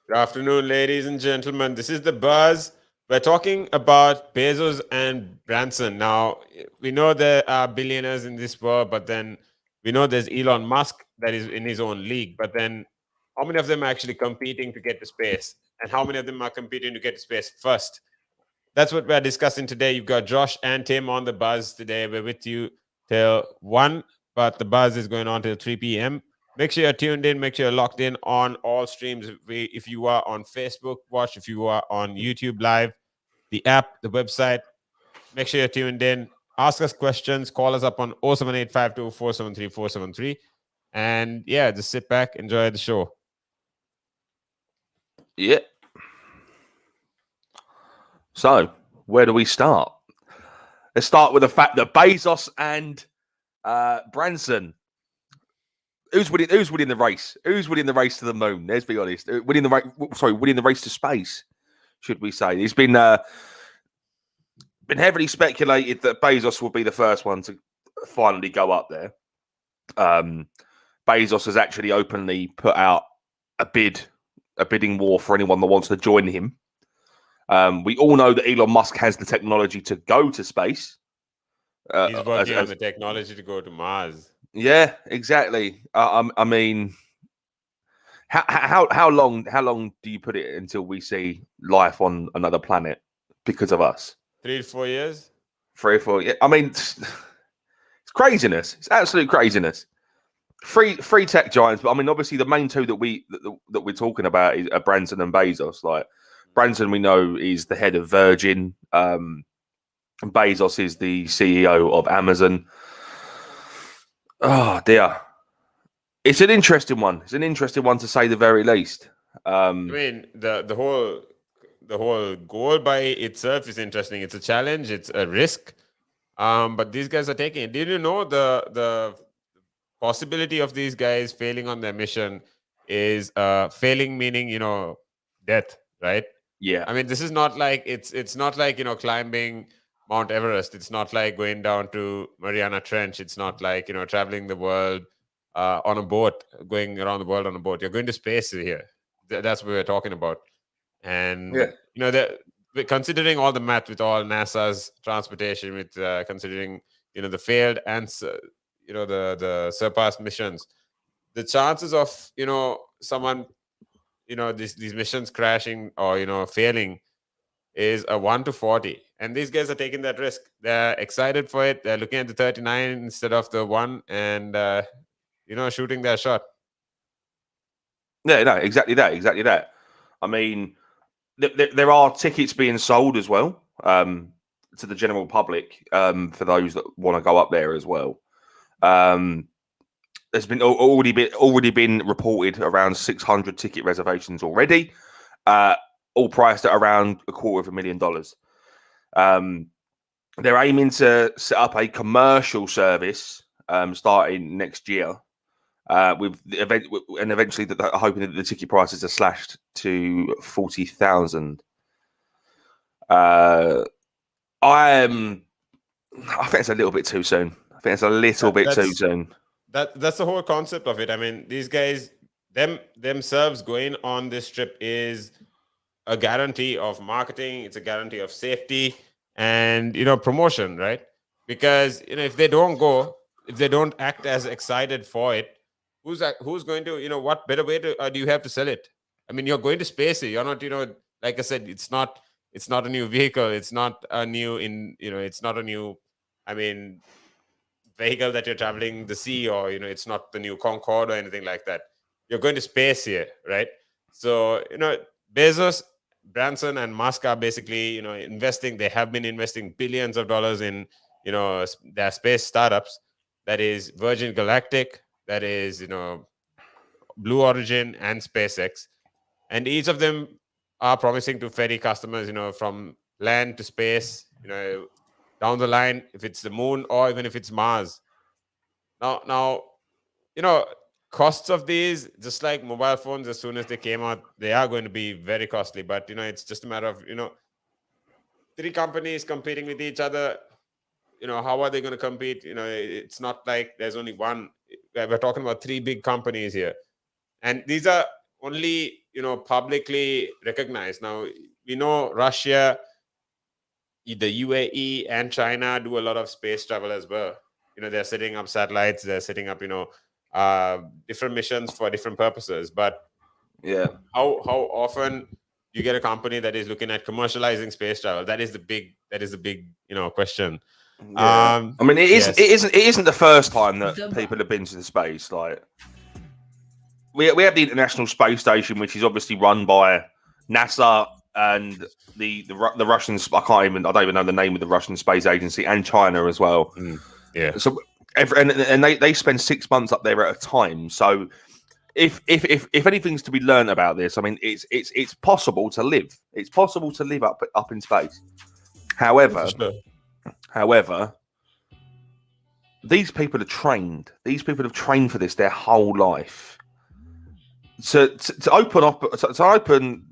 Good afternoon, ladies and gentlemen. This is the Buzz. We're talking about Bezos and Branson. Now, we know there are billionaires in this world, but then we know there's Elon Musk that is in his own league. But then, how many of them are actually competing to get to space? And how many of them are competing to get to space first? That's what we're discussing today. You've got Josh and Tim on the Buzz today. We're with you till 1, but the Buzz is going on till 3 p.m. Make sure you're tuned in. Make sure you're locked in on all streams. If you are on Facebook, watch. If you are on YouTube Live, the app, the website, make sure you're tuned in. Ask us questions. Call us up on 07852 473 473. And yeah, just sit back, enjoy the show. Yeah. So, where do we start? Let's start with the fact that Bezos and Branson. Who's winning the race? Who's winning the race to the moon? Let's be honest. Winning the race to space, should we say? It's been heavily speculated that Bezos will be the first one to finally go up there. Bezos has actually openly put out a bidding war for anyone that wants to join him. We all know that Elon Musk has the technology to go to space. He's working on the technology to go to Mars. Yeah, exactly. I mean, how long do you put it until we see life on another planet because of us? 3 to 4 years. 3 or 4. Yeah, I mean, it's craziness. It's absolute craziness. Three tech giants, but I mean, obviously, the main two that we're talking about are Branson and Bezos. Like Branson, we know is the head of Virgin. And Bezos is the CEO of Amazon. Oh dear, it's an interesting one. It's an interesting one to say the very least. I mean, the whole goal by itself is interesting. It's a challenge. It's a risk. But these guys are taking it. Did you know the possibility of these guys failing on their mission is failing meaning death, right? Yeah. I mean, this is not like it's not like climbing Mount Everest. It's not like going down to Mariana Trench. It's not like traveling the world on a boat, going around the world on a boat. You're going to space here. That's what we're talking about. And that considering all the math with all NASA's transportation, with considering the failed and the surpassed missions, the chances of someone these missions crashing or failing is a 1 to 40, and these guys are taking that risk. They're excited for it. They're looking at the 39 instead of the 1, and shooting their shot. Yeah, no, exactly that. I mean, there are tickets being sold as well to the general public for those that want to go up there as well. There's been already been reported around 600 ticket reservations already, all priced at around $250,000. They're aiming to set up a commercial service starting next year. Eventually hoping that the ticket prices are slashed to 40,000. I think it's a little bit too soon. I think it's a little bit too soon. That's the whole concept of it. I mean, these guys themselves going on this trip is a guarantee of marketing. It's a guarantee of safety and promotion, right? Because if they don't go, if they don't act as excited for it, who's going to what better way do you have to sell it? I mean, you're going to space here. You're not like I said, it's not a new vehicle. It's not a new it's not a new vehicle that you're traveling the sea, or it's not the new Concorde or anything like that. You're going to space here, right? So Bezos, Branson, and Musk are basically investing. They have been investing billions of dollars in their space startups. That is Virgin Galactic, that is Blue Origin, and SpaceX, and each of them are promising to ferry customers from land to space down the line, if it's the moon or even if it's Mars. Now costs of these, just like mobile phones, as soon as they came out, they are going to be very costly. But it's just a matter of 3 companies competing with each other. How are they going to compete? It's not like there's only one. We're talking about 3 big companies here, and these are only publicly recognized. Now we know Russia, the UAE, and China do a lot of space travel as well. They're setting up satellites, they're setting up different missions for different purposes. But Yeah. how often you get a company that is looking at commercializing space travel? That is the big question. Yeah. I mean, yes. it isn't the first time that people have been to the space. Like, we have the International Space Station, which is obviously run by NASA and the Russians. I don't even know the name of the Russian space agency, and China as well. Yeah. So and they spend 6 months up there at a time. So if anything's to be learned about this, I mean, it's possible to live. It's possible to live up in space. However, these people are trained. These people have trained for this their whole life. To open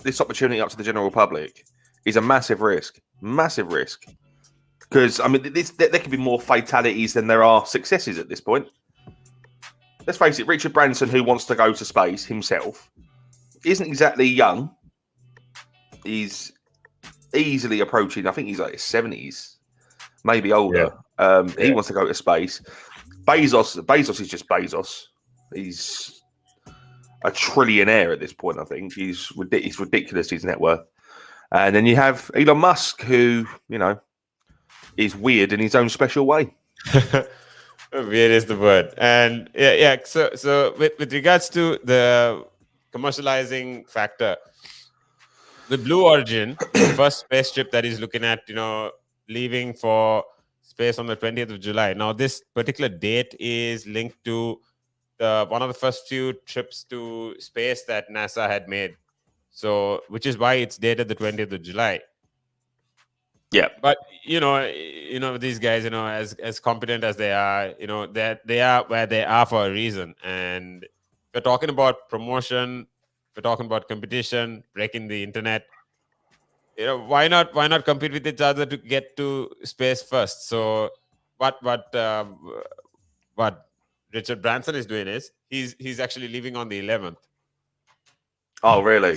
this opportunity up to the general public is a massive risk. Massive risk. Because, I mean, there could be more fatalities than there are successes at this point. Let's face it, Richard Branson, who wants to go to space himself, isn't exactly young. He's easily approaching, I think he's like his 70s, maybe older. Yeah. He wants to go to space. Bezos is just Bezos. He's a trillionaire at this point, I think. He's ridiculous, his net worth. And then you have Elon Musk, who, is weird in his own special way. Weird is the word. And so with regards to the commercializing factor, the Blue Origin, the first space trip that is looking at, leaving for space on the 20th of July. Now, this particular date is linked to one of the first few trips to space that NASA had made. So, which is why it's dated the 20th of July. Yeah. But, these guys, as competent as they are, they are where they are for a reason. And we're talking about promotion, we're talking about competition, breaking the internet. Why not compete with each other to get to space first? So what Richard Branson is doing is he's actually leaving on the 11th. Oh, really?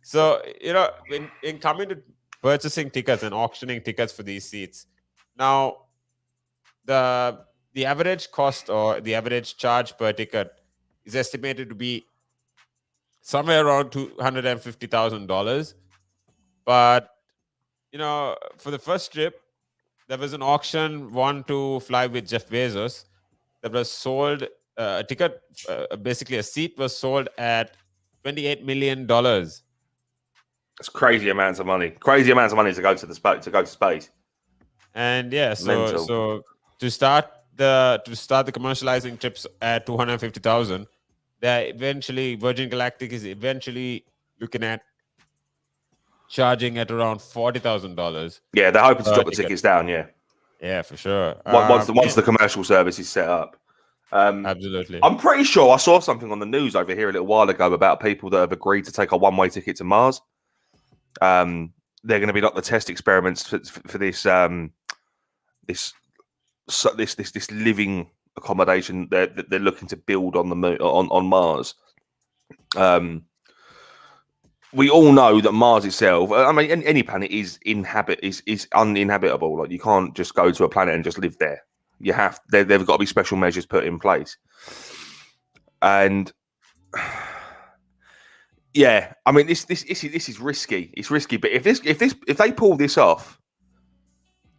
So in coming to purchasing tickets and auctioning tickets for these seats, now the average cost or the average charge per ticket is estimated to be somewhere around $250,000. But for the first trip, there was an auction, one to fly with Jeff Bezos, that was sold. A ticket, basically a seat, was sold at $28 million. That's crazy amounts of money. Crazy amounts of money to go to space. And so to start the commercializing trips at $250,000, Virgin Galactic is eventually looking at charging at around $40,000. Yeah, they're hoping to drop the tickets down. Yeah, for sure. Once the commercial service is set up. Absolutely. I'm pretty sure I saw something on the news over here a little while ago about people that have agreed to take a one-way ticket to Mars. They're going to be like the test experiments for this this living accommodation that they're looking to build on the moon, on Mars. We all know that Mars itself, I mean, any planet is uninhabitable. Like, you can't just go to a planet and just live there. There've got to be special measures put in place. And yeah, I mean, this is risky. It's risky, but if they pull this off,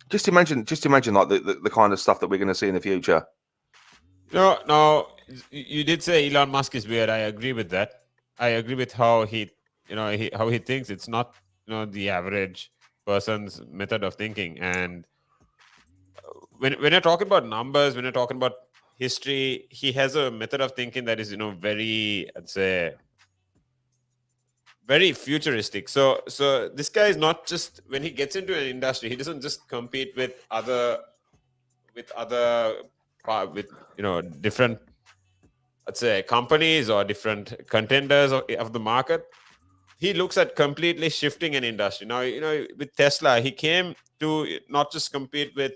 just imagine like the kind of stuff that we're going to see in the future. No, you did say Elon Musk is weird. I agree with that. I agree with how he thinks. It's not the average person's method of thinking. And when you're talking about numbers, when you're talking about history, he has a method of thinking that is very, I'd say, very futuristic. So this guy is not just, when he gets into an industry, he doesn't just compete with different, let's say, companies or different contenders of the market. He looks at completely shifting an industry. Now, with Tesla, he came to not just compete with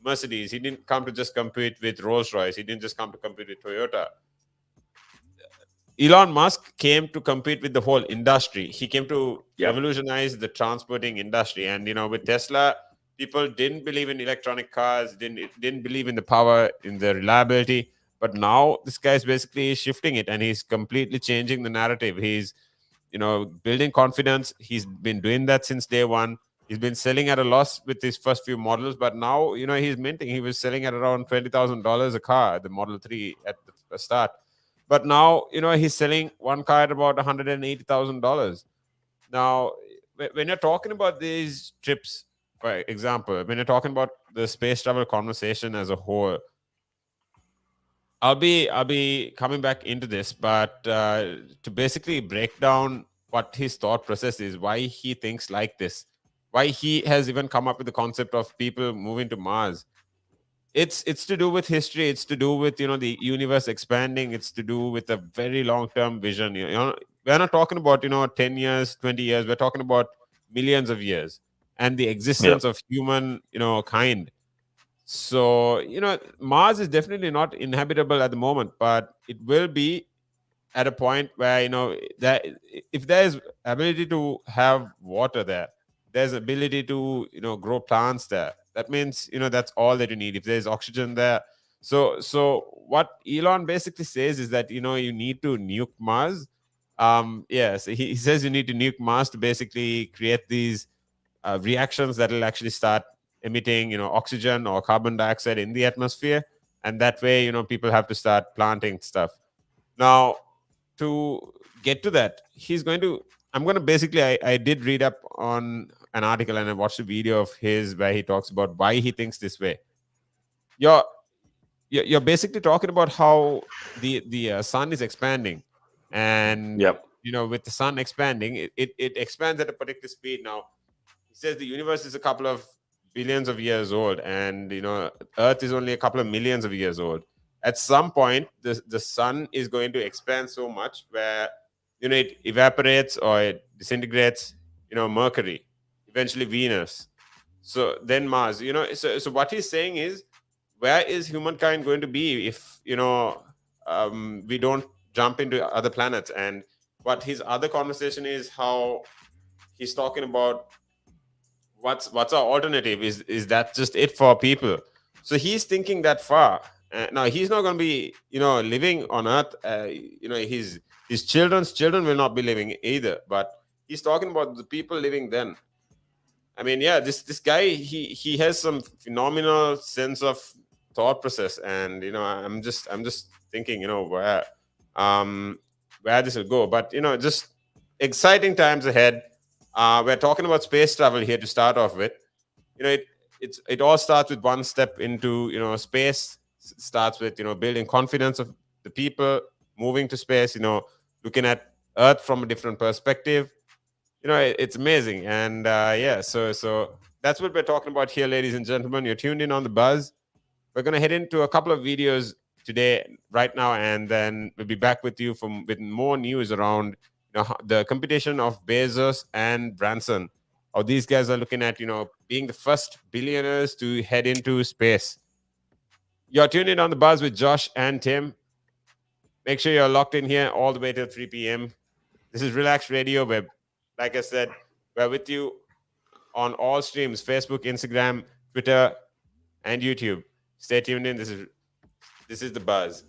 Mercedes. He didn't come to just compete with Rolls-Royce. He didn't just come to compete with Toyota. Elon Musk came to compete with the whole industry. He came to Yep. revolutionize the transporting industry. And, with Tesla, people didn't believe in electronic cars, didn't believe in the power, in the reliability. But now this guy's basically shifting it, and he's completely changing the narrative. He's, building confidence. He's been doing that since day one. He's been selling at a loss with his first few models, but now, he's minting. He was selling at around $20,000 a car, the Model 3 at the start. But now, he's selling one car at about $180,000. Now, when you're talking about these trips, for example, when you're talking about the space travel conversation as a whole, I'll be coming back into this, but to basically break down what his thought process is, why he thinks like this, why he has even come up with the concept of people moving to Mars. It's to do with history. It's to do with the universe expanding. It's to do with a very long term vision. We're not talking about 10 years, 20 years. We're talking about millions of years and the existence of human kind. So Mars is definitely not inhabitable at the moment, but it will be at a point where that if there's ability to have water there, there's ability to grow plants there. That means that's all that you need. If there's oxygen there, so what Elon basically says is that you need to nuke Mars. Yes, he says you need to nuke Mars to basically create these reactions that will actually start emitting oxygen or carbon dioxide in the atmosphere, and that way people have to start planting stuff. Now, to get to that, I'm going to basically, I did read up on an article and I watched a video of his where he talks about why he thinks this way. You're basically talking about how the sun is expanding, and with the sun expanding, it expands at a particular speed. Now, he says the universe is a couple of billions of years old, and Earth is only a couple of millions of years old. At some point, the sun is going to expand so much where it evaporates or it disintegrates Mercury, eventually Venus, so then Mars. So what he's saying is, where is humankind going to be if we don't jump into other planets? And what his other conversation is, how he's talking about what's our alternative. Is that just it for people? So he's thinking that far. Now he's not going to be living on Earth. His children's children will not be living either, but he's talking about the people living then. I mean, yeah, this guy, he has some phenomenal sense of thought process, and I'm just thinking where this will go. But just exciting times ahead. We're talking about space travel here to start off with. It all starts with one step into space. Starts with building confidence of the people moving to space, looking at Earth from a different perspective. It's amazing. And so that's what we're talking about here, ladies and gentlemen. You're tuned in on The Buzz. We're going to head into a couple of videos today right now, and then we'll be back with you with more news around the competition of Bezos and Branson. How these guys are looking at being the first billionaires to head into space. You're tuned in on The Buzz with Josh and Tim. Make sure you're locked in here all the way till 3 p.m. This is Relaks Radio, where, like I said, we're with you on all streams: Facebook, Instagram, Twitter, and YouTube. Stay tuned in. This is The Buzz.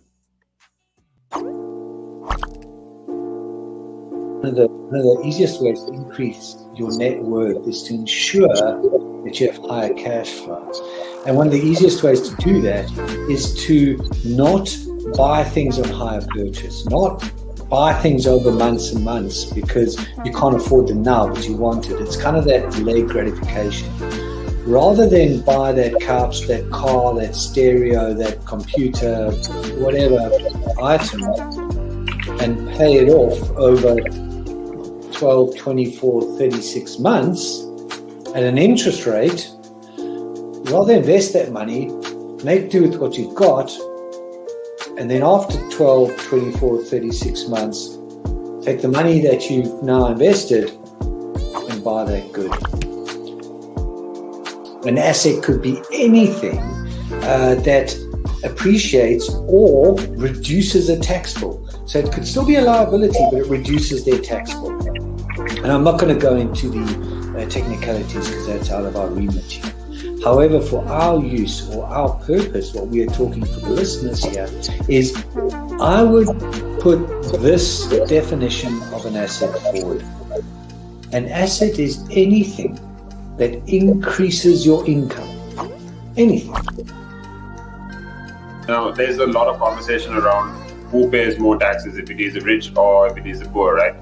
One of the easiest ways to increase your net worth is to ensure that you have higher cash flows. And one of the easiest ways to do that is to not buy things on hire purchase, not buy things over months and months because you can't afford them now, but you want it. It's kind of that delayed gratification. Rather than buy that couch, that car, that stereo, that computer, whatever item, and pay it off over 12, 24, 36 months at an interest rate, rather invest that money, make do with what you've got, and then after 12, 24, 36 months, take the money that you've now invested and buy that good. An asset could be anything that appreciates or reduces a tax bill. So it could still be a liability, but it reduces their tax bill. And I'm not going to go into the technicalities because that's out of our remit here. However, for our use or our purpose, what we are talking for the listeners here is I would put this definition of an asset forward. An asset is anything that increases your income. Anything. Now, there's a lot of conversation around who pays more taxes, if it is the rich or if it is the poor, right?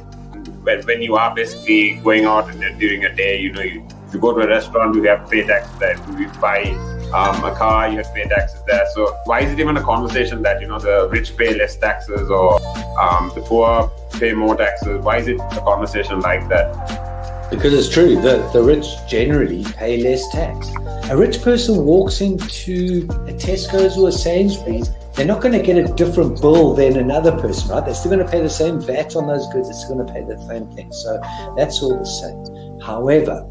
When you are basically going out and during a day, if you go to a restaurant, you have to pay taxes there. If you buy a car, you have to pay taxes there. So why is it even a conversation that, the rich pay less taxes or the poor pay more taxes? Why is it a conversation like that? Because it's true, the rich generally pay less tax. A rich person walks into a Tesco's or a Sainsbury's, they're not going to get a different bill than another person, right? They're still going to pay the same VAT on those goods. They're still going to pay the same thing. So that's all the same. However,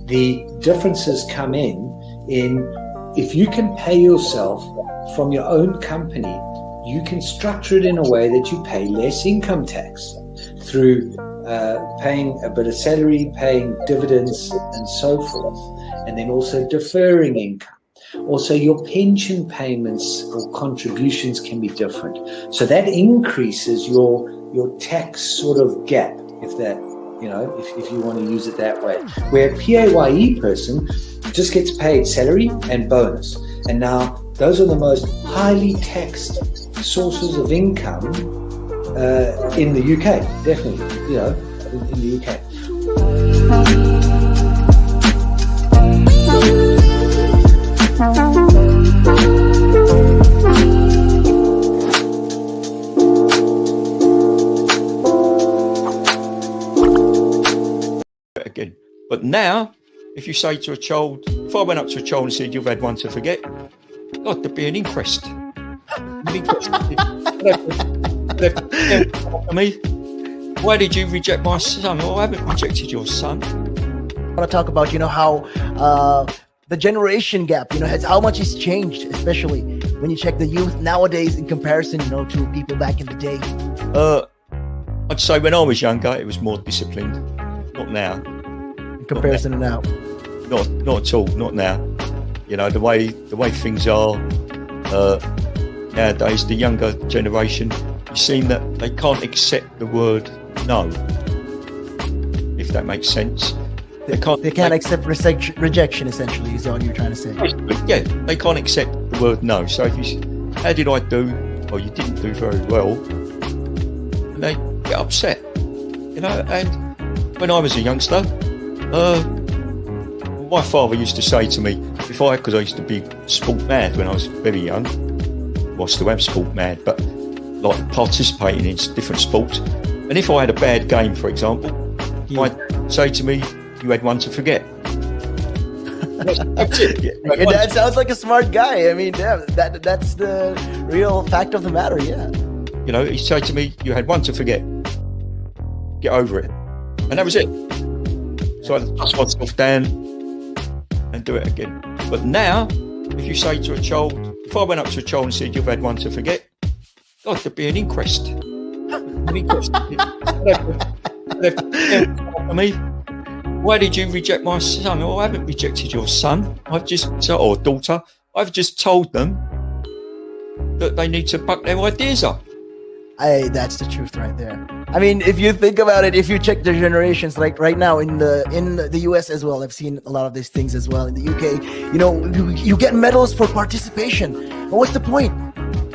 the differences come in if you can pay yourself from your own company, you can structure it in a way that you pay less income tax through paying a bit of salary, paying dividends, and so forth, and then also deferring income. Also, your pension payments or contributions can be different. So that increases your tax sort of gap, if you want to use it that way. Where a PAYE person just gets paid salary and bonus. And now those are the most highly taxed sources of income in the UK, definitely, in the UK. Again. But now, if you say to a child, if I went up to a child and said, you've had one to forget, God, there'd be an inquest. Why did you reject my son? Well, I haven't rejected your son. I want to talk about, how the generation gap, how much has changed, especially when you check the youth nowadays in comparison, to people back in the day. I'd say when I was younger, it was more disciplined. Not now. In comparison to now. Not at all. Not now. The way things are nowadays, the younger generation, you seem that they can't accept the word no. If that makes sense. They can't accept rejection, essentially, is all you're trying to say. Yeah, they can't accept the word no. So if you how did I do? Or you didn't do very well, and they get upset. And when I was a youngster, my father used to say to me, because I used to be sport mad when I was very young, well, I still am sport mad, but like participating in different sports. And if I had a bad game, for example, he'd say to me, you had one to forget. That's it. Yeah, that sounds like a smart guy. I mean, yeah, that's the real fact of the matter, yeah. He'd say to me, you had one to forget. Get over it. And that was it. So I dust myself down and do it again. But now, if you say to a child, if I went up to a child and said, you've had one to forget, God, there'd be an inquest. Why did you reject my son? Well, I haven't rejected your son. Or daughter. I've just told them that they need to buck their ideas up. That's the truth right there. I mean, if you think about it, if you check the generations, like right now in the US as well, I've seen a lot of these things as well. In the UK, you get medals for participation. But what's the point?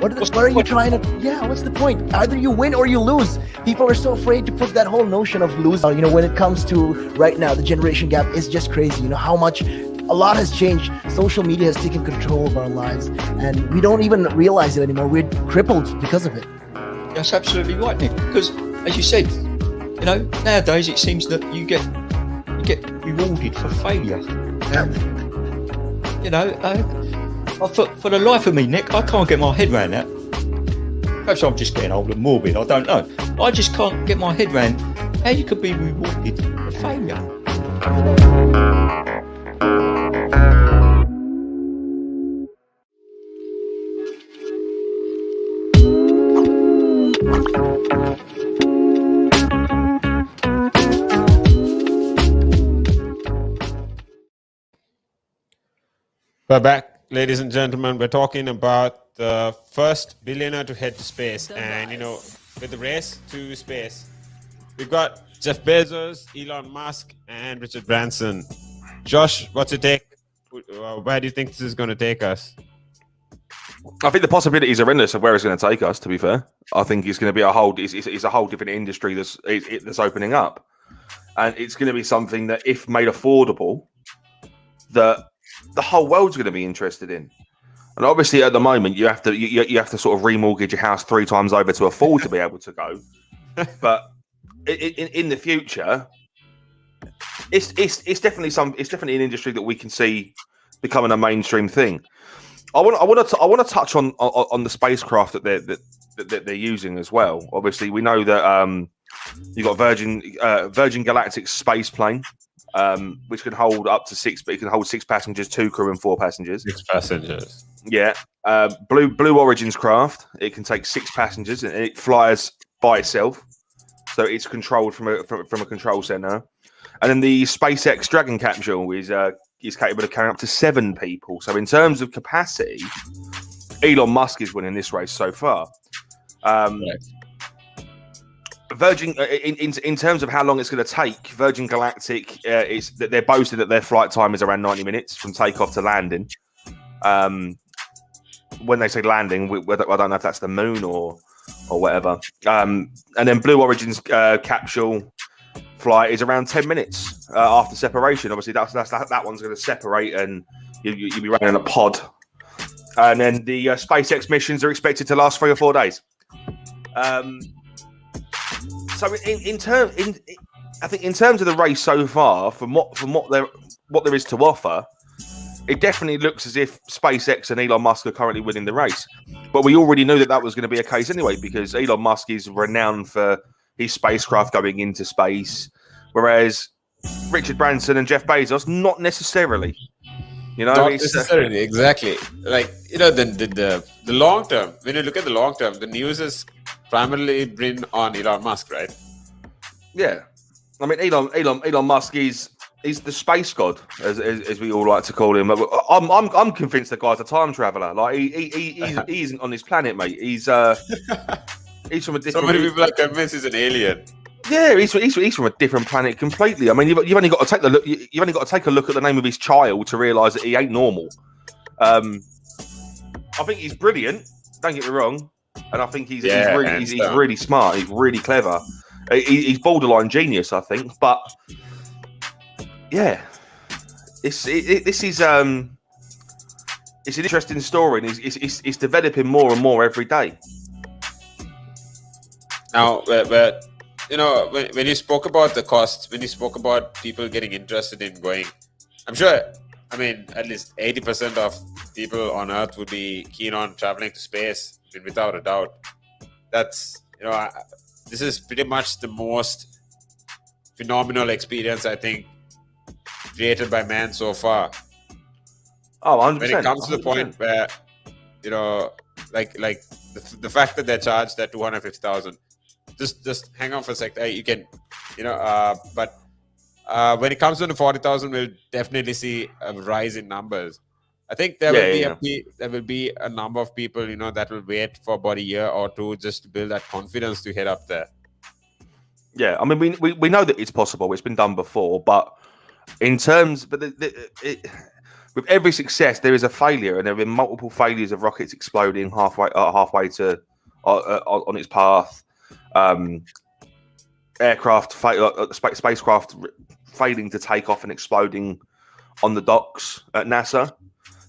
What are you trying to? Yeah, what's the point? Either you win or you lose. People are so afraid to put that whole notion of losing. When it comes to right now, the generation gap is just crazy. How much a lot has changed. Social media has taken control of our lives, and we don't even realize it anymore. We're crippled because of it. That's absolutely right, Nick. Because, as you said, nowadays it seems that you get rewarded for failure. For the life of me, Nick, I can't get my head around that. Perhaps I'm just getting old and morbid. I don't know. I just can't get my head around how you could be rewarded for failure. We're back, ladies and gentlemen. We're talking about the first billionaire to head to space. And, with the race to space, we've got Jeff Bezos, Elon Musk, and Richard Branson. Josh, what's your take? Where do you think this is going to take us? I think the possibilities are endless of where it's going to take us. To be fair, I think it's going to be it's a whole different industry that's opening up, and it's going to be something that, if made affordable, that the whole world's going to be interested in. And obviously, at the moment, you have to sort of remortgage your house 3 times over to afford to be able to go. But in the future, it's definitely an industry that we can see becoming a mainstream thing. I want to touch on the spacecraft that they're using as well. Obviously, we know that you got Virgin Galactic space plane, which can hold up to 6, but it can hold 6 passengers, 2 crew, and 4 passengers. 6 passengers. Yeah. Blue Origin's craft. It can take 6 passengers and it flies by itself, so it's controlled from a control center. And then the SpaceX Dragon capsule is capable of carrying up to 7 people. So in terms of capacity, Elon Musk is winning this race so far. Virgin, in terms of how long it's going to take, Virgin Galactic they're boasting that their flight time is around 90 minutes from takeoff to landing. When they say landing, I don't know if that's the moon or whatever. And then Blue Origin's capsule flight is around 10 minutes after separation. Obviously, that one's going to separate, and you'll be running a pod. And then the SpaceX missions are expected to last 3 or 4 days. So I think in terms of the race so far, from what there is to offer, it definitely looks as if SpaceX and Elon Musk are currently winning the race. But we already knew that was going to be a case anyway, because Elon Musk is renowned for his spacecraft going into space, whereas Richard Branson and Jeff Bezos, not necessarily. Not necessarily, exactly. Like, the long term, when you look at the long term, the news is primarily been on Elon Musk, right? Yeah. I mean, Elon Musk is the space god, as we all like to call him. I'm convinced the guy's a time traveler. Like he isn't on this planet, mate. He's from a different. So many people are convinced he's an alien. Yeah, he's from a different planet completely. I mean, you've only got to take a look at the name of his child to realise that he ain't normal. I think he's brilliant. Don't get me wrong, and I think he's really smart. He's really clever. He's borderline genius, I think. But yeah, this is it's an interesting story, and it's developing more and more every day. Now, but when you spoke about the costs, when you spoke about people getting interested in going, I'm sure, I mean, at least 80% of people on Earth would be keen on traveling to space, without a doubt. That's, this is pretty much the most phenomenal experience, I think, created by man so far. Oh, 100%. When it comes to the point where, like the fact that they're charged at 250,000, just hang on for a sec. You can, but when it comes to the 40,000, we'll definitely see a rise in numbers. I think there will be a number of people, that will wait for about a year or 2 just to build that confidence to head up there. Yeah, I mean, we know that it's possible. It's been done before, but in terms, with every success, there is a failure, and there have been multiple failures of rockets exploding halfway to on its path. Spacecraft failing to take off and exploding on the docks at NASA.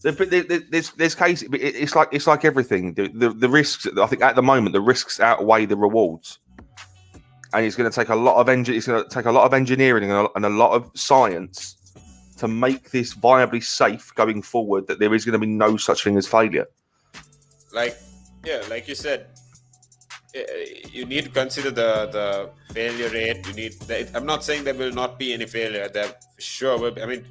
There's cases. It's like everything. The risks. I think at the moment the risks outweigh the rewards, and it's going to take a lot of engineering and a lot of science to make this viably safe going forward. That there is going to be no such thing as failure. Like you said. You need to consider the failure rate. I'm not saying there will not be any failure. There sure will be. I mean,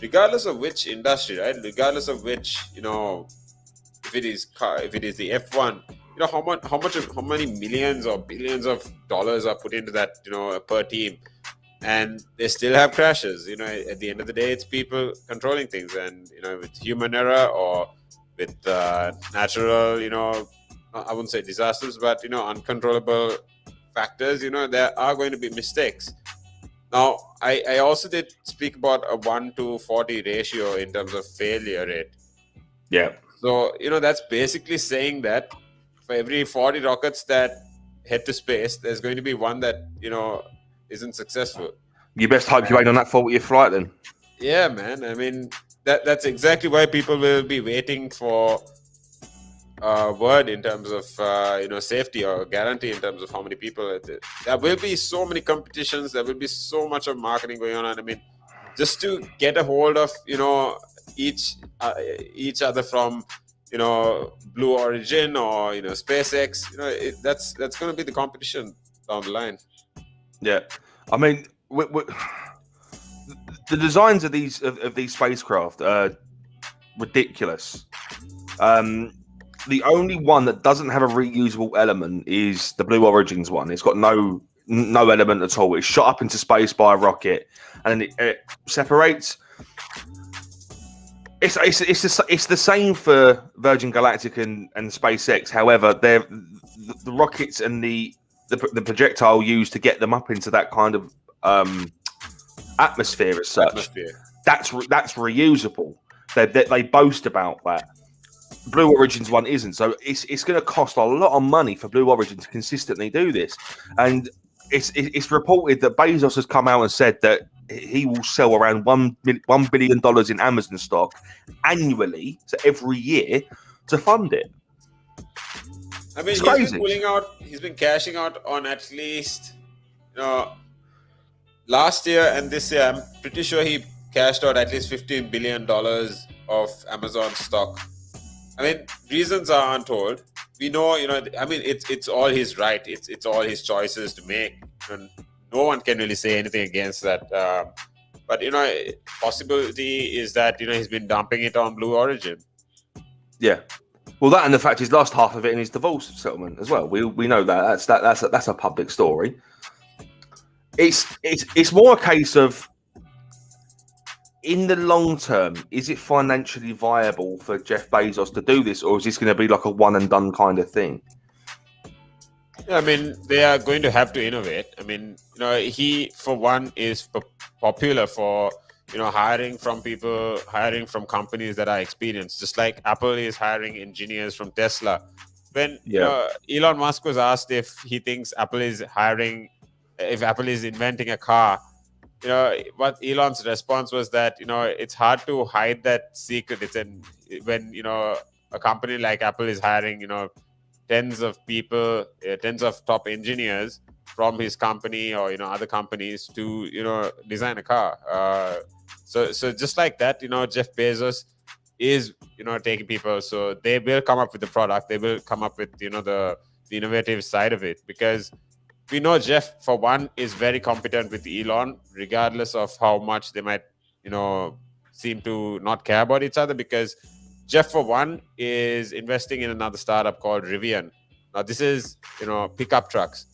regardless of which industry, right? Regardless of which, if it is the F1, how many millions or billions of dollars are put into that, per team. and they still have crashes. At the end of the day, it's people controlling things, and with human error or with natural, I wouldn't say disasters, but uncontrollable factors, there are going to be mistakes. Now, I also did speak about a 1 to 40 ratio in terms of failure rate. Yeah. So, that's basically saying that for every 40 rockets that head to space, there's going to be one that, isn't successful. You best hope you ain't on that 40th flight then. Yeah, man. I mean, that's exactly why people will be waiting for a word in terms of, safety or guarantee in terms of how many people. There will be so many competitions. There will be so much of marketing going on. And I mean, just to get a hold of, each other from, Blue Origin or, SpaceX, that's going to be the competition down the line. Yeah. I mean, the designs of these spacecraft are ridiculous. The only one that doesn't have a reusable element is the Blue Origins one. It's got no element at all. It's shot up into space by a rocket, and it separates. It's the same for Virgin Galactic and SpaceX. However, the rockets and the projectile used to get them up into that kind of atmosphere as such. That's reusable. They boast about that. Blue Origin's one isn't, so it's going to cost a lot of money for Blue Origin to consistently do this. And it's reported that Bezos has come out and said that he will sell around $1 billion in Amazon stock annually, so every year, to fund it. I mean, he's been cashing out on at least, last year and this year, I'm pretty sure he cashed out at least $15 billion of Amazon stock. I mean, reasons are untold. We know, I mean, it's all his right. It's all his choices to make. And no one can really say anything against that. But, possibility is that, he's been dumping it on Blue Origin. Yeah. Well, that and the fact he's lost half of it in his divorce settlement as well. We know that. That's a public story. It's more a case of, in the long term, is it financially viable for Jeff Bezos to do this, or is this going to be like a one and done kind of thing? I mean, they are going to have to innovate. I mean, he, for one, is popular for, hiring from companies that are experienced, just like Apple is hiring engineers from Tesla. When Elon Musk was asked if he thinks if Apple is inventing a car, what Elon's response was that, it's hard to hide that secret. When, a company like Apple is hiring, tens of people, tens of top engineers from his company or, other companies to, design a car. So just like that, Jeff Bezos is, taking people. So they will come up with the product. They will come up with, the innovative side of it, because we know Jeff, for one, is very competent with Elon, regardless of how much they might, seem to not care about each other, because Jeff, for one, is investing in another startup called Rivian. Now, this is, pickup trucks,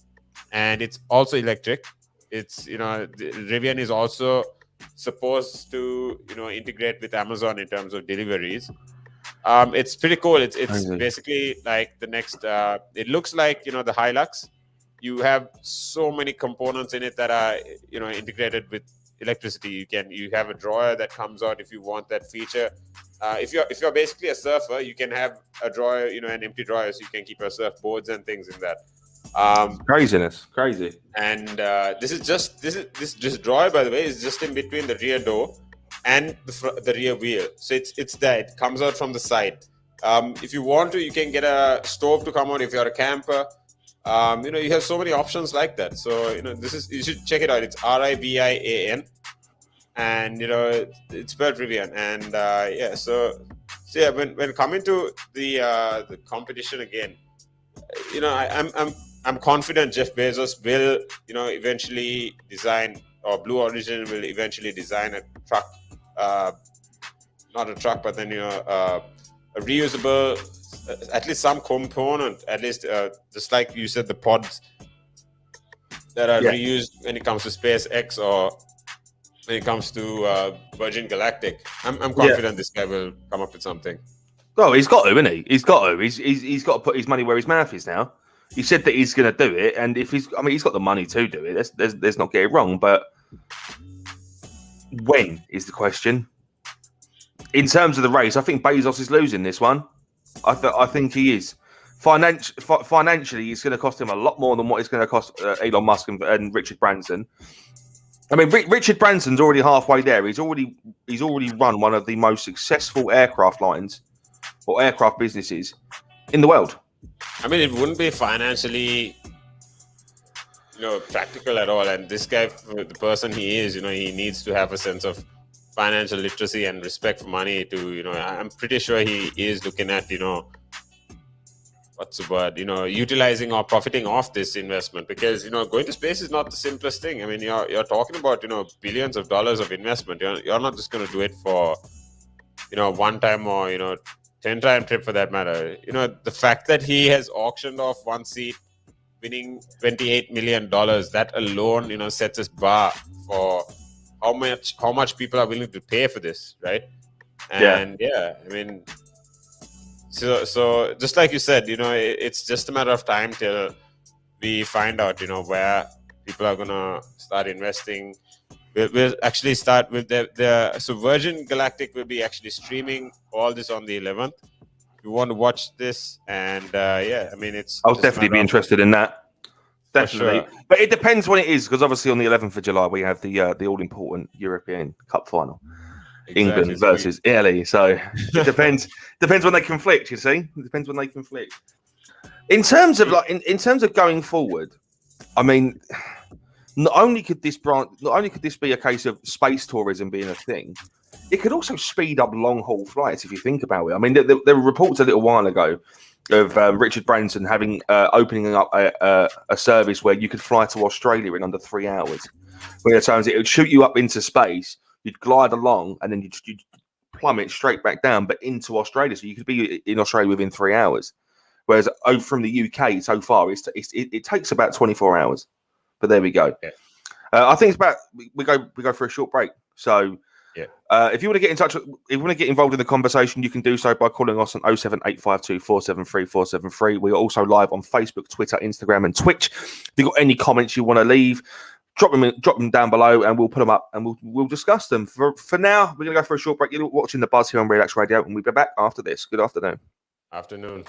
and it's also electric. It's, Rivian is also supposed to, integrate with Amazon in terms of deliveries. It's pretty cool. It's basically like the next, it looks like, the Hilux. You have so many components in it that are, integrated with electricity. You have a drawer that comes out if you want that feature. If you're basically a surfer, you can have a drawer, an empty drawer, so you can keep your surfboards and things in that. Crazy. And this drawer, by the way, is just in between the rear door and the rear wheel. So it's there. It comes out from the side. If you want to, you can get a stove to come out if you're a camper. You have so many options like that. So, you should check it out. It's Rivian, and, it's spelled Rivian. And, so when coming to the competition again, I'm confident Jeff Bezos will, eventually design, or Blue Origin will eventually design a truck, not a truck, but then, a reusable, at least some component, at least just like you said, the pods. that are Yeah. reused when it comes to SpaceX or when it comes to Virgin Galactic. I'm confident this guy will come up with something. Oh, he's got to, isn't he? He's got to. He's got to put his money where his mouth is now. He said that he's going to do it, and if he's got the money to do it. Let's not get it wrong, but when is the question? In terms of the race, I think Bezos is losing this one. I think he is. Financially, it's going to cost him a lot more than what it's going to cost Elon Musk and Richard Branson. I mean, Richard Branson's already halfway there. He's already run one of the most successful aircraft lines or aircraft businesses in the world. I mean, it wouldn't be financially, practical at all. And this guy, the person he is, he needs to have a sense of financial literacy and respect for money. I'm pretty sure he is looking at, what's the word? Utilizing or profiting off this investment, because going to space is not the simplest thing. I mean, you're talking about billions of dollars of investment. You're not just going to do it for one time or 10-time trip for that matter. The fact that he has auctioned off one seat, winning $28 million, that alone sets his bar for how much people are willing to pay for this, right? And I mean, so just like you said, it's just a matter of time till we find out where people are gonna start investing. We'll actually start with so Virgin Galactic will be actually streaming all this on the 11th. If you want to watch this, and I mean, I'll definitely be interested in that. Definitely, sure. But it depends when it is, because obviously on the 11th of July we have the all important European Cup final, England versus Italy. So it depends when they conflict. You see, it depends when they conflict. In terms of in terms of going forward, I mean, not only could this be a case of space tourism being a thing, it could also speed up long haul flights if you think about it. I mean, there were reports a little while ago of Richard Branson having opening up a service where you could fly to Australia in under 3 hours. Where times it would shoot you up into space, you'd glide along, and then you'd plummet straight back down, but into Australia. So you could be in Australia within 3 hours. Whereas from the UK so far, it takes about 24 hours. But there we go. Yeah. I think it's about we go for a short break. So. Yeah. If you want to get in touch, if you want to get involved in the conversation, you can do so by calling us on 07852 473 473. We are also live on Facebook, Twitter, Instagram, and Twitch. If you've got any comments you want to leave, drop them down below, and we'll put them up and we'll discuss them. For now, we're going to go for a short break. You're watching The Buzz here on Relaks Radio, and we'll be back after this. Good afternoon. Afternoon.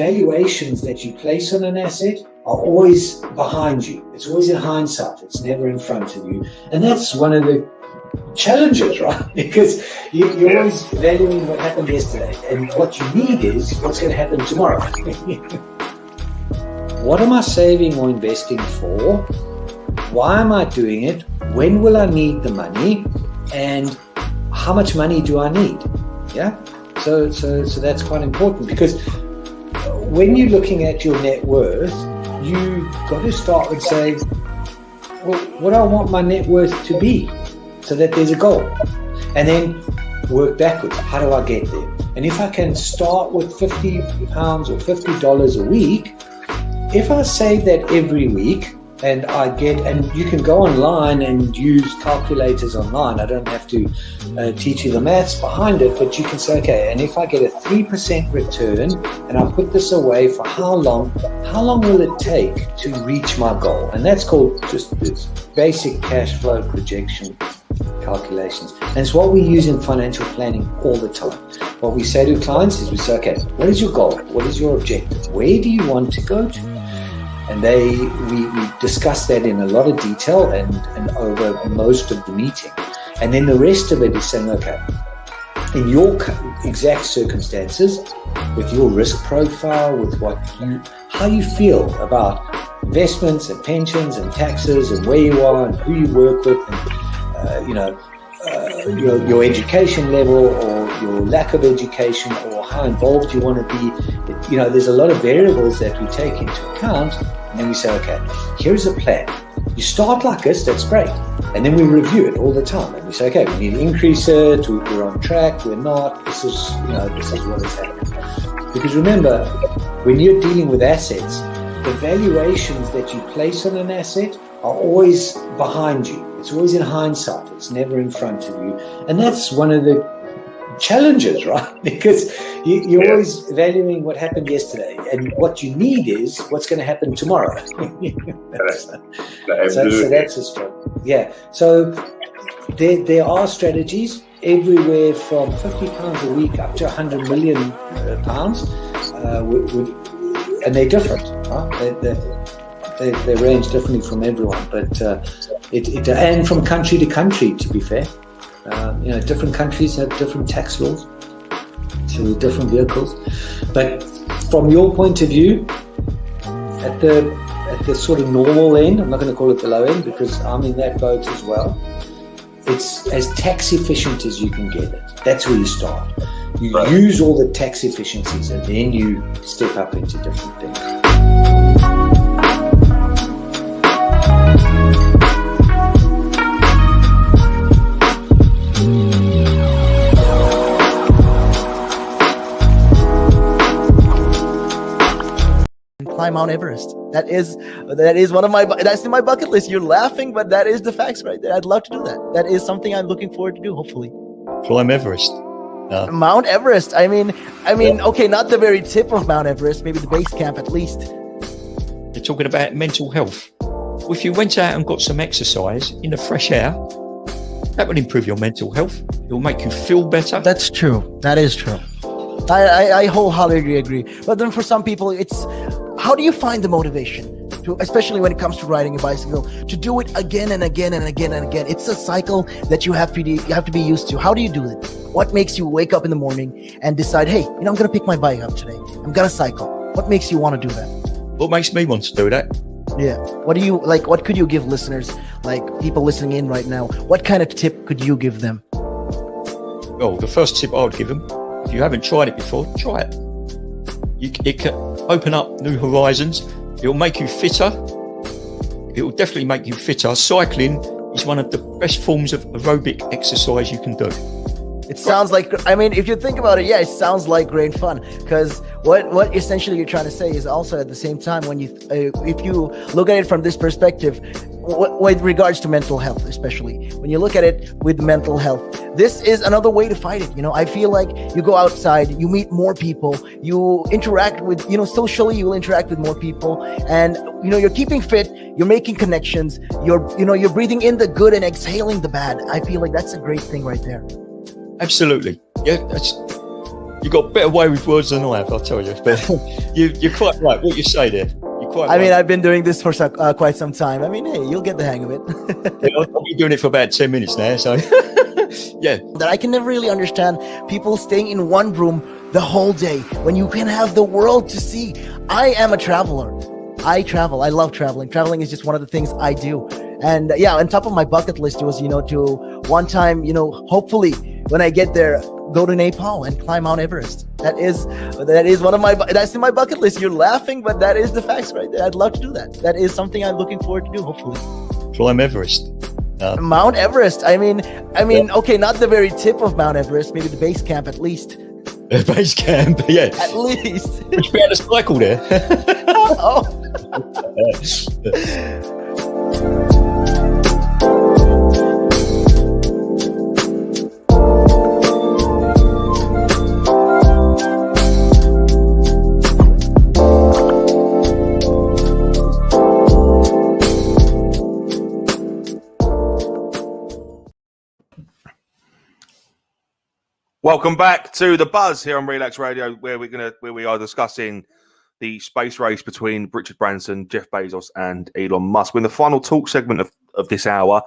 valuations that you place on an asset are always behind you. It's always in hindsight. It's never in front of you. And that's one of the challenges, right? Because you're always valuing what happened yesterday. And what you need is what's going to happen tomorrow. What am I saving or investing for? Why am I doing it? When will I need the money? And how much money do I need? Yeah. So that's quite important, because when you're looking at your net worth, you got to start with saying, well, what do I want my net worth to be, so that there's a goal, and then work backwards. How do I get there? And if I can start with £50 or $50 a week, if I save that every week, and you can go online and use calculators online. I don't have to teach you the maths behind it, but you can say, okay, and if I get a 3% return and I put this away for how long will it take to reach my goal? And that's called just this basic cash flow projection calculations. And it's what we use in financial planning all the time. What we say to clients is we say, okay, what is your goal? What is your objective? Where do you want to go to? And we discuss that in a lot of detail and over most of the meeting. And then the rest of it is saying, okay, in your exact circumstances, with your risk profile, with how you feel about investments and pensions and taxes and where you are and who you work with, and your education level or your lack of education or how involved you want to be. There's a lot of variables that we take into account. And then we say, okay, here's a plan. You start like this, that's great. And then we review it all the time. And we say, okay, we need to increase it. We're on track. We're not. This is what is happening. Because remember, when you're dealing with assets, the valuations that you place on an asset are always behind you. It's always in hindsight. It's never in front of you. And that's one of the challenges, right? Because you're always valuing what happened yesterday, and what you need is what's going to happen tomorrow. So that's a struggle. Yeah. So there are strategies everywhere from £50 a week up to £100 million, and they're different. Right? They range differently from everyone, but and from country to country, to be fair. Different countries have different tax laws, so different vehicles. But from your point of view, at the sort of normal end, I'm not going to call it the low end because I'm in that boat as well. It's as tax efficient as you can get it. That's where you start. You use all the tax efficiencies, and then you step up into different things. Climb Mount Everest. That is one of that's in my bucket list. You're laughing, but that is the facts right there. I'd love to do that. That is something I'm looking forward to do, hopefully. Climb Everest. Mount Everest. I mean, okay, not the very tip of Mount Everest, maybe the base camp at least. You're talking about mental health. Well, if you went out and got some exercise in the fresh air, that would improve your mental health. It will make you feel better. That's true. That is true. I wholeheartedly agree. But then for some people, it's how do you find the motivation to, especially when it comes to riding a bicycle, to do it again and again and again and again? It's a cycle that you have to be used to. How do you do it? What makes you wake up in the morning and decide, hey, I'm going to pick my bike up today. I'm going to cycle. What makes you want to do that? What makes me want to do that? Yeah. What do you like? What could you give listeners, like people listening in right now? What kind of tip could you give them? Well, the first tip I would give them, if you haven't tried it before, try it. It can open up new horizons. It'll make you fitter. It will definitely make you fitter. Cycling is one of the best forms of aerobic exercise you can do. It sounds like, if you think about it, yeah, it sounds like great fun. Because what essentially you're trying to say is also at the same time, when you, if you look at it from this perspective, with regards to mental health, especially when you look at it with mental health, this is another way to fight it. I feel like you go outside, you meet more people, you interact with, socially, you will interact with more people, and you're keeping fit, you're making connections, you're breathing in the good and exhaling the bad. I feel like that's a great thing right there. Absolutely. Yeah, You got a better way with words than I have, I'll tell you. But you're quite right. What you say there, you're quite. I mean, right. I've been doing this for quite some time. I mean, hey, you'll get the hang of it. I've been doing it for about 10 minutes now, so yeah. That I can never really understand people staying in one room the whole day when you can have the world to see. I am a traveler. I travel. I love traveling. Traveling is just one of the things I do. And yeah, on top of my bucket list was, to one time, hopefully when I get there, go to Nepal and climb Mount Everest. That is that's in my bucket list. You're laughing, but that is the facts right there. I'd love to do that. That is something I'm looking forward to do, hopefully. Climb Everest. Mount Everest. I mean, okay, not the very tip of Mount Everest, maybe the base camp at least. Base camp, yeah. At least. Would you be able to cycle there? Oh. Welcome back to the Buzz here on Relaks Radio, where we are discussing the space race between Richard Branson, Jeff Bezos, and Elon Musk. We're in the final talk segment of this hour.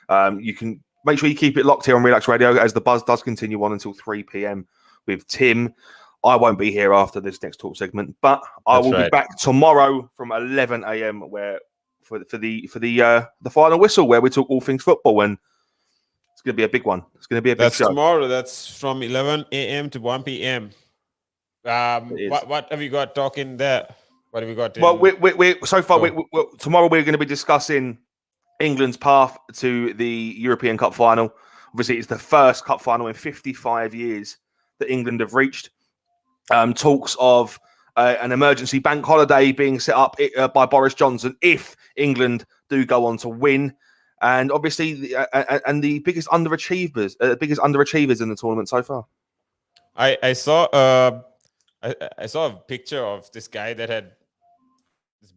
You can make sure you keep it locked here on Relaks Radio as the Buzz does continue on until 3 p.m. with Tim. I won't be here after this next talk segment, but I will be back tomorrow from 11 a.m. where for the final whistle, where we talk all things football. And it's going to be a big one. It's going to be a big show. That's tomorrow. That's from 11 a.m. to 1 p.m. What have you got talking there? What have you got? Well, tomorrow we're going to be discussing England's path to the European Cup final. Obviously, it's the first Cup final in 55 years that England have reached. Talks of an emergency bank holiday being set up by Boris Johnson if England do go on to win. And obviously, the biggest underachievers in the tournament so far. I saw I saw a picture of this guy this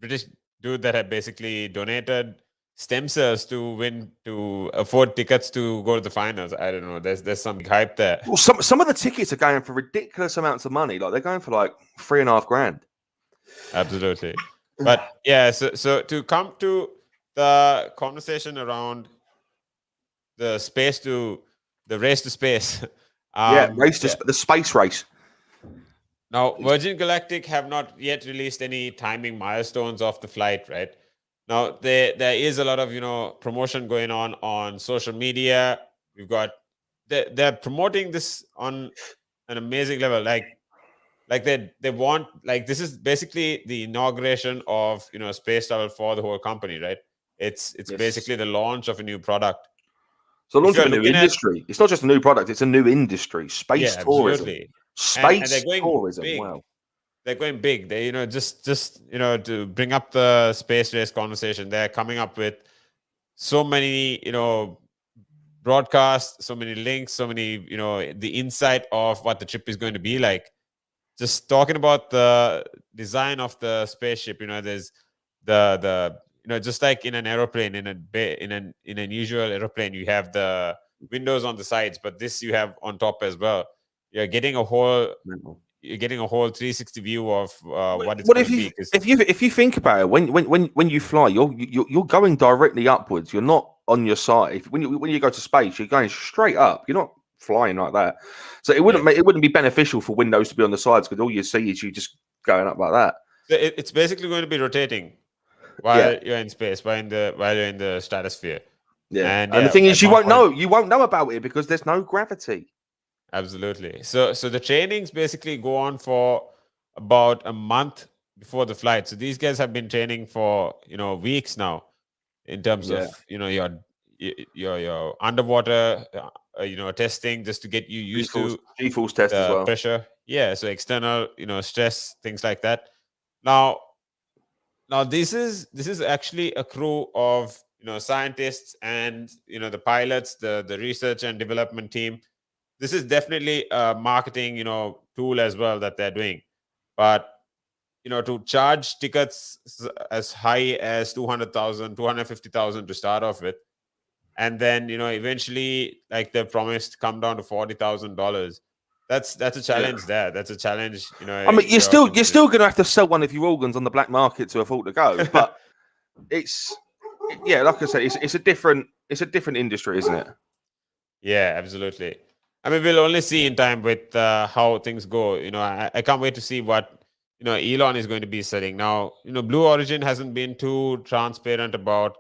British dude that had basically donated stem cells to afford tickets to go to the finals. I don't know. There's some hype there. Well, some of the tickets are going for ridiculous amounts of money. Like they're going for like $3,500. Absolutely. But yeah, so to come to the conversation around the race to space. The space race. Now, Virgin Galactic have not yet released any timing milestones of the flight, right? Now, there is a lot of, promotion going on social media. They're promoting this on an amazing level. Like they want, like, this is basically the inauguration of, space travel for the whole company, right? It's basically the launch of a new product. So launch of a new industry. It's not just a new product; it's a new industry. Space tourism. Absolutely. Space and they're going tourism. big. Wow. They're going big. They, just to bring up the space race conversation, they're coming up with so many, broadcasts, so many links, so many, the insight of what the trip is going to be like. Just talking about the design of the spaceship, there's the just like in an aeroplane, in an usual aeroplane, you have the windows on the sides, but this you have on top as well. You're getting a whole 360 view of what it's going to be. If you think about it, when you fly, you're going directly upwards. You're not on your side. When you go to space, you're going straight up. You're not flying like that. So it wouldn't be beneficial for windows to be on the sides because all you see is you just going up like that. So it's basically going to be rotating while you're in space, while you're in the stratosphere. Yeah, and the thing is, you won't know about it because there's no gravity. Absolutely. So the trainings basically go on for about a month before the flight. So these guys have been training for weeks now, in terms of your underwater testing, just to get you used to G-force test as well. Pressure. Yeah. So external stress, things like that. Now this is actually a crew of scientists and the pilots, the research and development team. This is definitely a marketing tool as well that they're doing, but to charge tickets as high as 200,000, 250,000 to start off with, and then eventually, like they promised, come down to $40,000. that's a challenge there. That's a challenge. You know, I mean, if you're still considering- going to have to sell one of your organs on the black market to afford to go. But it's like I said, it's a different industry, isn't it? Yeah, absolutely. I mean, we'll only see in time with how things go. You know, I can't wait to see what, you know, Elon is going to be selling. Now, you know, Blue Origin hasn't been too transparent about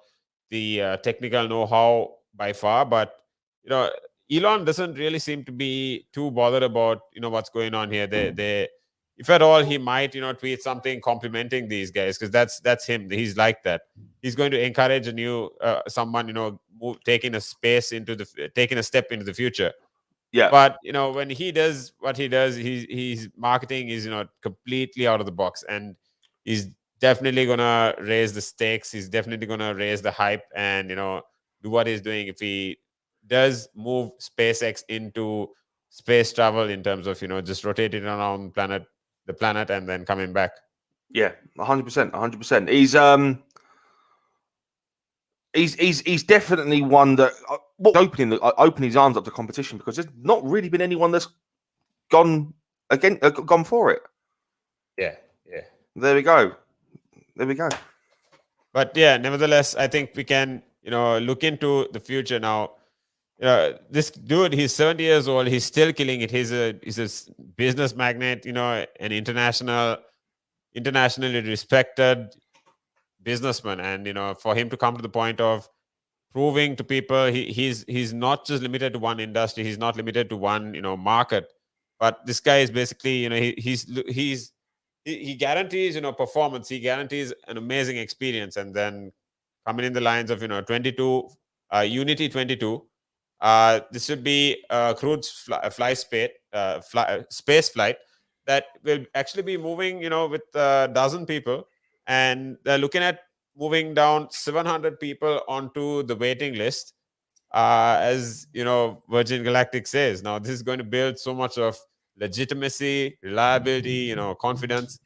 the technical know-how by far, but, you know, Elon doesn't really seem to be too bothered about, you know, what's going on here. They if at all, he might, you know, tweet something complimenting these guys, because that's him. He's like that. He's going to encourage a new someone, you know, taking a taking a step into the future. Yeah. But you know, when he does what he does, he's marketing is, you know, completely out of the box, and he's definitely gonna raise the stakes. He's definitely gonna raise the hype, and, you know, do what he's doing. If he does move SpaceX into space travel in terms of, you know, just rotating around the planet and then coming back. Yeah, 100%, 100%. He's definitely one that opening his arms up to competition, because there's not really been anyone that's gone for it. Yeah. There we go. But yeah, nevertheless, I think we can, you know, look into the future now. This dude, he's 70 years old. He's still killing it. He's a business magnate, you know, an internationally respected businessman. And, you know, for him to come to the point of proving to people he's not just limited to one industry. He's not limited to one, you know, market. But this guy is basically, you know, he guarantees, you know, performance. He guarantees an amazing experience. And then coming in the lines of, you know, 22 Unity 22. This should be a crewed space flight that will actually be moving, you know, with a dozen people, and they're looking at moving down 700 people onto the waiting list, as you know, Virgin Galactic says. Now, this is going to build so much of legitimacy, reliability, you know, confidence.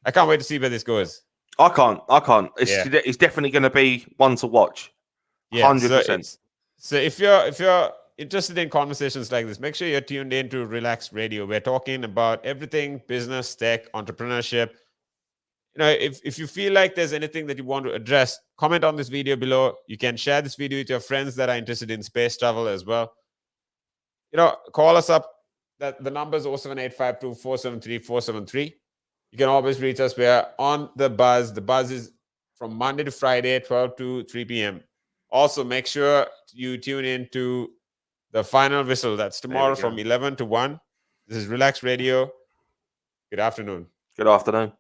I can't wait to see where this goes. I can't. It's definitely going to be one to watch. Yeah, 100%. So if you're interested in conversations like this, make sure you're tuned in to Relaks Radio. We're talking about everything business, tech, entrepreneurship. You know, if you feel like there's anything that you want to address, comment on this video below. You can share this video with your friends that are interested in space travel as well. You know, call us up. That the number is 07852 473 473. You can always reach us. We're on the buzz. The buzz is from Monday to Friday, 12 to 3 p.m. Also, make sure you tune in to the final whistle. That's tomorrow from 11 to 1. This is Relaks Radio. Good afternoon. Good afternoon.